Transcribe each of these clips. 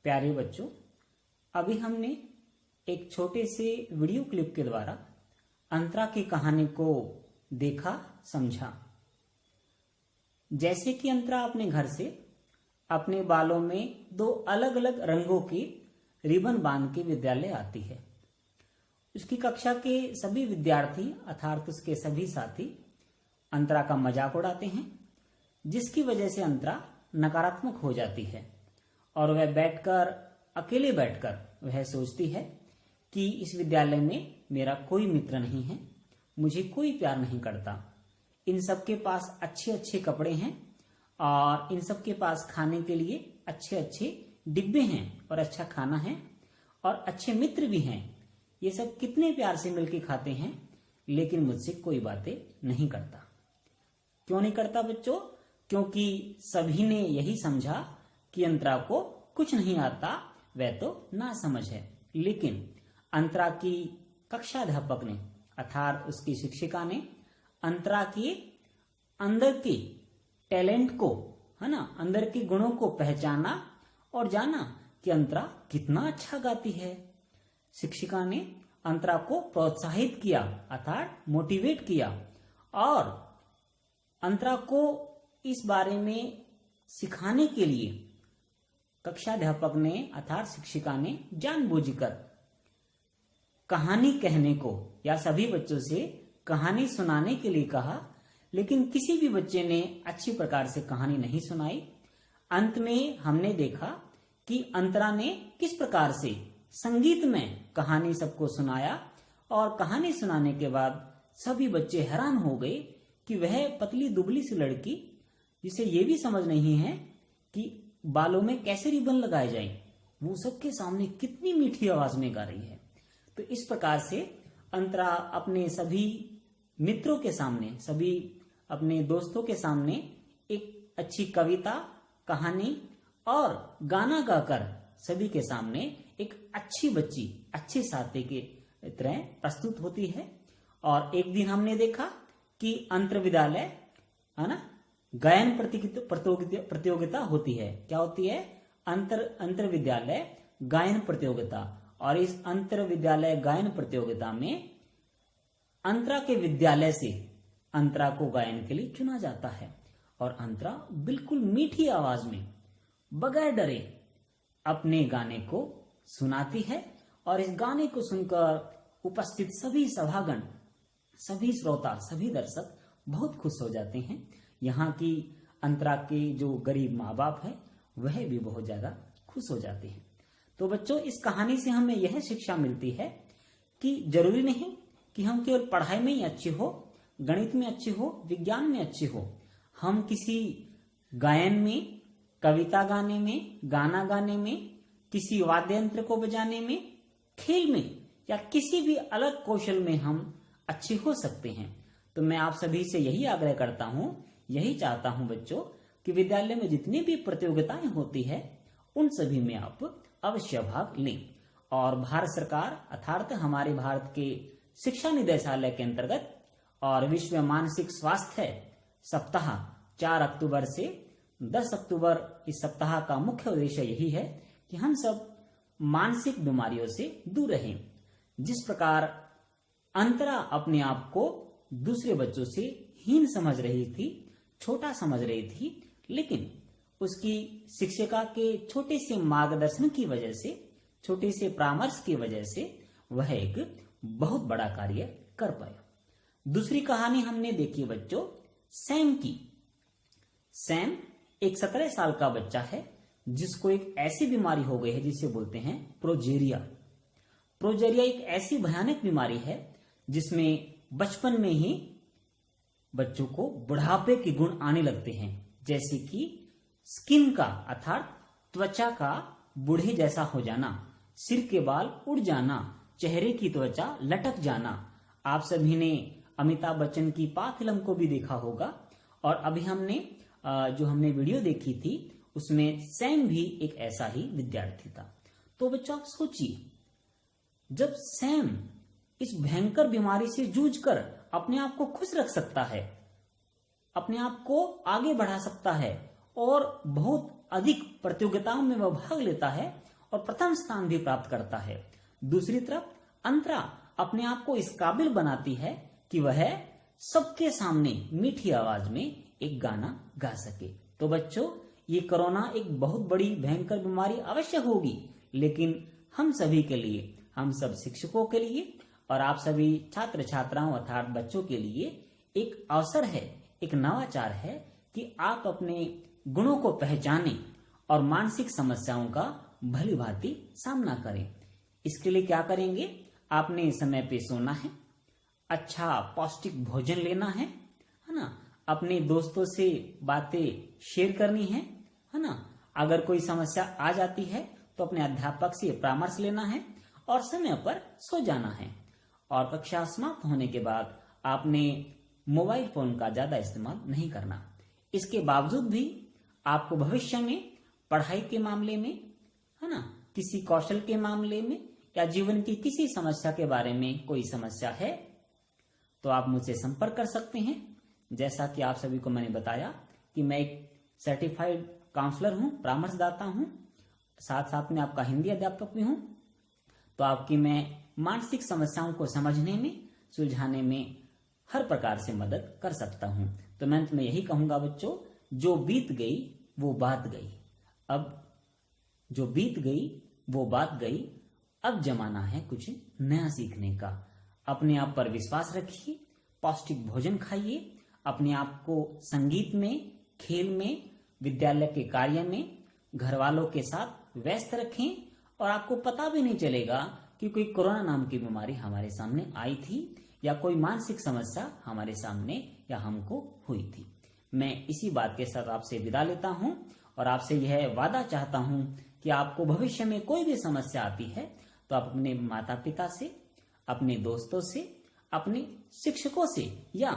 प्यारे बच्चों, अभी हमने एक छोटे से वीडियो क्लिप के द्वारा अंतरा की कहानी को देखा, समझा। जैसे कि अंतरा अपने घर से अपने बालों में 2 अलग अलग रंगों की रिबन बांध के विद्यालय आती है। उसकी कक्षा के सभी विद्यार्थी अर्थात उसके सभी साथी अंतरा का मजाक उड़ाते हैं, जिसकी वजह से अंतरा नकारात्मक हो जाती है और वह अकेले बैठकर वह सोचती है कि इस विद्यालय में मेरा कोई मित्र नहीं है, मुझे कोई प्यार नहीं करता। इन सबके पास अच्छे अच्छे कपड़े हैं और इन सबके पास खाने के लिए अच्छे अच्छे डिब्बे हैं और अच्छा खाना है और अच्छे मित्र भी हैं। ये सब कितने प्यार से मिलके खाते हैं, लेकिन मुझसे कोई बातें नहीं करता। क्यों नहीं करता बच्चों? क्योंकि सभी ने यही समझा कि अंतरा को कुछ नहीं आता, वह तो ना समझ है। लेकिन अंतरा की कक्षाध्यापक ने अर्थात उसकी शिक्षिका ने अंतरा के अंदर के टैलेंट को, है ना, अंदर के गुणों को पहचाना और जाना कि अंतरा कितना अच्छा गाती है। शिक्षिका ने अंतरा को प्रोत्साहित किया अर्थात मोटिवेट किया और अंतरा को इस बारे में सिखाने के लिए कक्षाध्यापक ने अर्थात शिक्षिका ने जानबूझकर कहानी कहने को या सभी बच्चों से कहानी सुनाने के लिए कहा, लेकिन किसी भी बच्चे ने अच्छी प्रकार से कहानी नहीं सुनाई। अंत में हमने देखा कि अंतरा ने किस प्रकार से संगीत में कहानी सबको सुनाया और कहानी सुनाने के बाद सभी बच्चे हैरान हो गए कि वह पतली दुबली सी लड़की, जिसे ये भी समझ नहीं है कि बालों में कैसे रिबन लगाए जाएं, वो सबके सामने कितनी मीठी आवाज में गा रही है। तो इस प्रकार से अंतरा अपने सभी मित्रों के सामने, सभी अपने दोस्तों के सामने एक अच्छी कविता, कहानी और गाना गाकर सभी के सामने एक अच्छी बच्ची, अच्छे साथी के तरह प्रस्तुत होती है। और एक दिन हमने देखा कि अंतर विद्यालय, है ना, गायन प्रतियोगिता होती है। क्या होती है? अंतर विद्यालय गायन प्रतियोगिता। और इस अंतर विद्यालय गायन प्रतियोगिता में अंतरा के विद्यालय से अंतरा को गायन के लिए चुना जाता है और अंतरा बिल्कुल मीठी आवाज में बगैर डरे अपने गाने को सुनाती है और इस गाने को सुनकर उपस्थित सभी सभागण, सभी श्रोता, सभी दर्शक बहुत खुश हो जाते हैं। यहाँ की अंतरा के जो गरीब माँ बाप है वह भी बहुत ज्यादा खुश हो जाते हैं। तो बच्चों, इस कहानी से हमें यह शिक्षा मिलती है कि जरूरी नहीं कि हम केवल पढ़ाई में ही अच्छे हो, गणित में अच्छे हो, विज्ञान में अच्छे हो। हम किसी गायन में, कविता गाने में, गाना गाने में, किसी वाद्य यंत्र को बजाने में, खेल में या किसी भी अलग कौशल में हम अच्छे हो सकते हैं। तो मैं आप सभी से यही आग्रह करता हूं, यही चाहता हूं बच्चों कि विद्यालय में जितनी भी प्रतियोगिताएं होती है उन सभी में आप अवश्य भाग लें। और भारत सरकार अर्थात हमारे भारत के शिक्षा निदेशालय के अंतर्गत और विश्व मानसिक स्वास्थ्य सप्ताह 4 अक्टूबर से 10 अक्टूबर इस सप्ताह का मुख्य उद्देश्य यही है कि हम सब मानसिक बीमारियों से दूर रहें। जिस प्रकार अंतरा अपने आप को दूसरे बच्चों से हीन समझ रही थी, छोटा समझ रही थी, लेकिन उसकी शिक्षिका के छोटे से मार्गदर्शन की वजह से, छोटे से परामर्श की वजह से वह एक बहुत बड़ा कार्य कर पाया। दूसरी कहानी हमने देखी बच्चों सैम की। सैम एक 17 साल का बच्चा है जिसको एक ऐसी बीमारी हो गई है जिसे बोलते हैं प्रोजेरिया। प्रोजेरिया एक ऐसी भयानक बीमारी है जिसमें बचपन में ही बच्चों को बुढ़ापे के गुण आने लगते हैं, जैसे कि स्किन का अर्थात त्वचा का बूढ़े जैसा हो जाना, सिर के बाल उड़ जाना, चेहरे की त्वचा लटक जाना। आप सभी ने अमिताभ बच्चन की पा फिल्म को भी देखा होगा और अभी हमने जो हमने वीडियो देखी थी उसमें सैम भी एक ऐसा ही विद्यार्थी था। तो बच्चों आप सोचिए, जब सैम इस भयंकर बीमारी से जूझकर अपने आप को खुश रख सकता है, अपने आप को आगे बढ़ा सकता है और बहुत अधिक प्रतियोगिताओं में वह भाग लेता है और प्रथम स्थान भी प्राप्त करता है। दूसरी तरफ अंतरा अपने आप को इस काबिल बनाती है कि वह सबके सामने मीठी आवाज में एक गाना गा सके। तो बच्चों, ये कोरोना एक बहुत बड़ी भयंकर बीमारी अवश्य होगी, लेकिन हम सभी के लिए, हम सब शिक्षकों के लिए और आप सभी छात्र छात्राओं अर्थात बच्चों के लिए एक अवसर है, एक नवाचार है कि आप अपने गुणों को पहचानें और मानसिक समस्याओं का भली भांति सामना करें। इसके लिए क्या करेंगे? आपने समय पे सोना है, अच्छा पौष्टिक भोजन लेना है ना, अपने दोस्तों से बातें शेयर करनी है ना। अगर कोई समस्या आ जाती है तो अपने अध्यापक से परामर्श लेना है और समय पर सो जाना है। और कक्षा समाप्त होने के बाद आपने मोबाइल फोन का ज्यादा इस्तेमाल नहीं करना। इसके बावजूद भी आपको भविष्य में पढ़ाई के मामले में, है ना, किसी कौशल के मामले में या जीवन की किसी समस्या के बारे में कोई समस्या है तो आप मुझसे संपर्क कर सकते हैं। जैसा कि आप सभी को मैंने बताया कि मैं एक सर्टिफाइड काउंसलर हूं, परामर्शदाता हूं, साथ साथ में आपका हिंदी अध्यापक भी हूं। तो आपकी मैं मानसिक समस्याओं को समझने में, सुलझाने में हर प्रकार से मदद कर सकता हूं। तो मैं तुम्हें यही कहूंगा बच्चों, जो बीत गई वो बात गई, अब जो बीत गई वो बात गई, अब जमाना है कुछ नया सीखने का। अपने आप पर विश्वास रखिए, पौष्टिक भोजन खाइए, अपने आप को संगीत में, खेल में, विद्यालय के कार्य में, घर वालों के साथ व्यस्त रखें और आपको पता भी नहीं चलेगा कि कोई कोरोना नाम की बीमारी हमारे सामने आई थी या कोई मानसिक समस्या हमारे सामने या हमको हुई थी। मैं इसी बात के साथ आपसे विदा लेता हूं और आपसे यह वादा चाहता हूं कि आपको भविष्य में कोई भी समस्या आती है तो आप अपने माता पिता से, अपने दोस्तों से, अपने शिक्षकों से या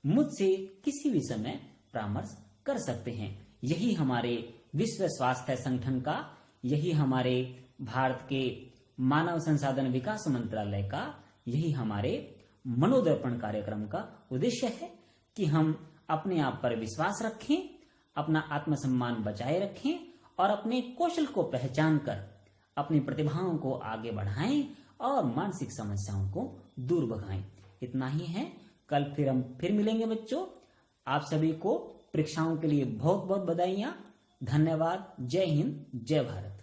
मुझसे किसी भी समय परामर्श कर सकते हैं। यही हमारे विश्व स्वास्थ्य संगठन का, यही हमारे भारत के मानव संसाधन विकास मंत्रालय का, यही हमारे मनोदर्पण कार्यक्रम का उद्देश्य है कि हम अपने आप पर विश्वास रखें, अपना आत्मसम्मान बचाए रखें और अपने कौशल को पहचान कर अपनी प्रतिभाओं को आगे बढ़ाएं और मानसिक समस्याओं को दूर भगाएं। इतना ही है। कल हम फिर मिलेंगे बच्चों। आप सभी को परीक्षाओं के लिए बहुत बहुत बधाइयां। धन्यवाद। जय हिंद, जय भारत।